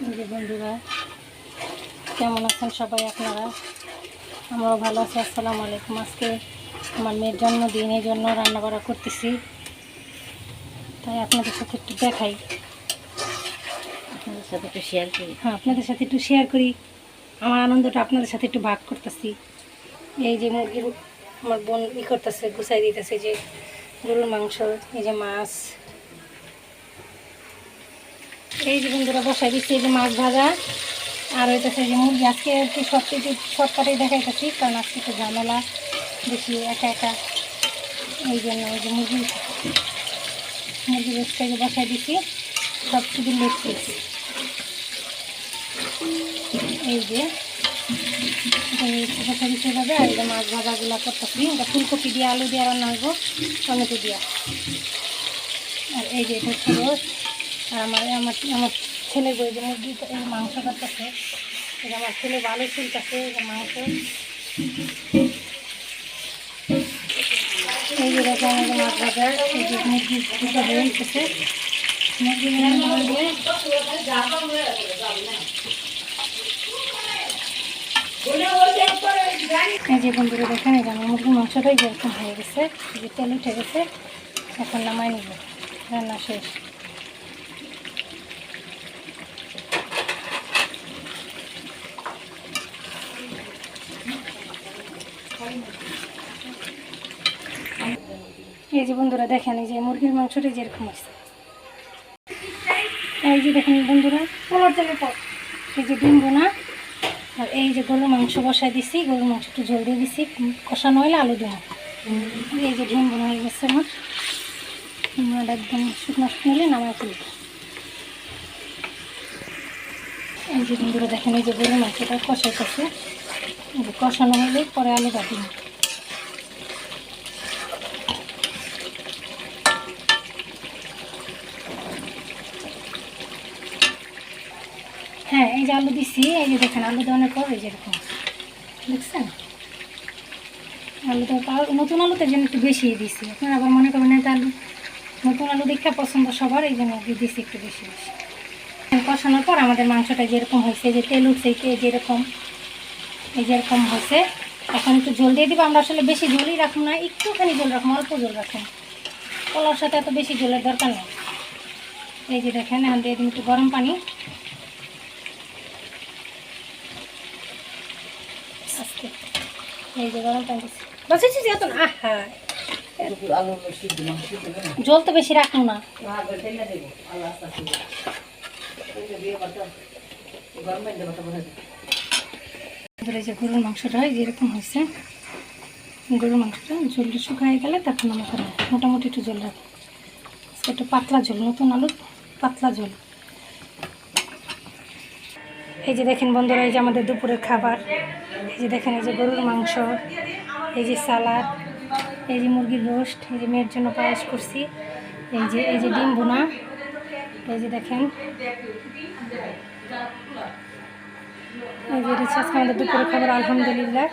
বন্ধুরা কেমন আছেন সবাই আপনারা? আমরাও ভালো আছি। আসসালামু আলাইকুম। আজকে আমার মেয়ের জন্মদিন, এই জন্য রান্না বান্না করতেছি, তাই আপনাদের সাথে একটু দেখাই, আপনাদের সাথে একটু শেয়ার করি। আপনাদের সাথে একটু শেয়ার করি, আমার আনন্দটা আপনাদের সাথে একটু ভাগ করতেছি। এই যে মুরগির আমার বোন করতেছে, গুছাই দিতেছে, যে গরুর মাংস, এই যে মাছ, এই যে বন্ধুরা বসাই দিচ্ছি, এই যে মাছ ভাজা, আর হইতেছে যে মুরগি। আজকে একটু শর্টকাটেই দেখাইতেছি, কারণ আজকে একটু ঝামেলা বেশি, একা একা, এই জন্য এই যে মুরগি রোস্টটাকে বসাই দিচ্ছি, সব শুধু লেগ পিস। এই যে বসাই দিতে হবে। আর এই যে মাছ ভাজাগুলো করতেছি, এটা ফুলকপি দিয়ে, আলু দিয়ে রান্না হইব, টমেটো দিয়া। আর এই যে এটা হচ্ছে রোস্ট। আর আমার আমার আমার ছেলে বই যে মুরগি এই মাংস কাটতেছে, এই যে আমার ছেলে ভালো চুলতেছে, এই যে মাংস। এই যে দেখে আমি মাছ ভাজা, এই যে মুরগি দুটো হয়ে উঠতেছে, মুরগি দিয়ে এই যে বন্ধুরা দেখেন, এই যে আমার মুরগির মাংসটাই যেরকম হয়ে গেছে, এই যে তেল উঠে গেছে, এখন নামাই নিব, রান্না শেষ। এই যে বন্ধুরা দেখেন, এই যে মুরগির মাংসটা যেরকম হয়েছে, এই যে দেখেন বন্ধুরা, পোলার তেলের পর এই যে ডিম বোনা। আর এই যে গরুর মাংস বসাই দিছি, গরুর মাংস একটু জল দিয়ে দিছি, কষানো হলে আলু দেবো। এই যে ডিম বোনা হয়ে গেছে আমার, একদম শুকনো শুকনো হলে নামাই তুলব। এই যে বন্ধুরা দেখেন, এই যে গরুর মাংসটা কষাইতেছে, কষানো হলে পরে আলুটা দিব। হ্যাঁ, এই যে আলু দিছি, এই যে দেখেন আলু দেওয়ানোর পর এই যেরকম দেখছেন, আলু দেওয়ার নতুন আলুতে যেন একটু বেশি দিছি। আপনারা আবার মনে করবেন না, আলু নতুন আলু দেখে পছন্দ সবার, এই জন্য দিছি একটু বেশি বেশি। কষানোর পর আমাদের মাংসটা যেরকম হয়েছে, যে তেল উঠছে, যেরকম এই যেরকম হয়েছে, এখন একটু জল দিয়ে দিব। আমরা আসলে বেশি জলই রাখবো না, একটুখানি জল রাখবো, অল্প জল রাখুন, পোলাওর সাথে এত বেশি জলের দরকার নেই। এই যে দেখেন, এখন দিয়ে দিন একটু গরম পানি, আস্তে, এই যে গরম পানি দিচ্ছি, বসেছি যেত না। আহা, জল তো বেশি রাখবো না। যে গরুর মাংসটা যেরকম হয়েছে, গরুর মাংসটা জলটা শুকায় গেলে তখন আমাকে মোটামুটি একটু জল রাখবো, একটু পাতলা ঝোল, নতুন আলু পাতলা ঝোল। এই যে দেখেন বন্ধুরা, এই যে আমাদের দুপুরের খাবার, এই যে দেখেন, এই যে গরুর মাংস, এই যে সালাদ, এই যে মুরগির রোস্ট, এই যে মেয়ের জন্য পায়েস করছি, এই যে ডিম বোনা, এই যে দেখেন, এই যে এটা হচ্ছে আজকে আমাদের দুপুরের খাবার, আলহামদুলিল্লাহ।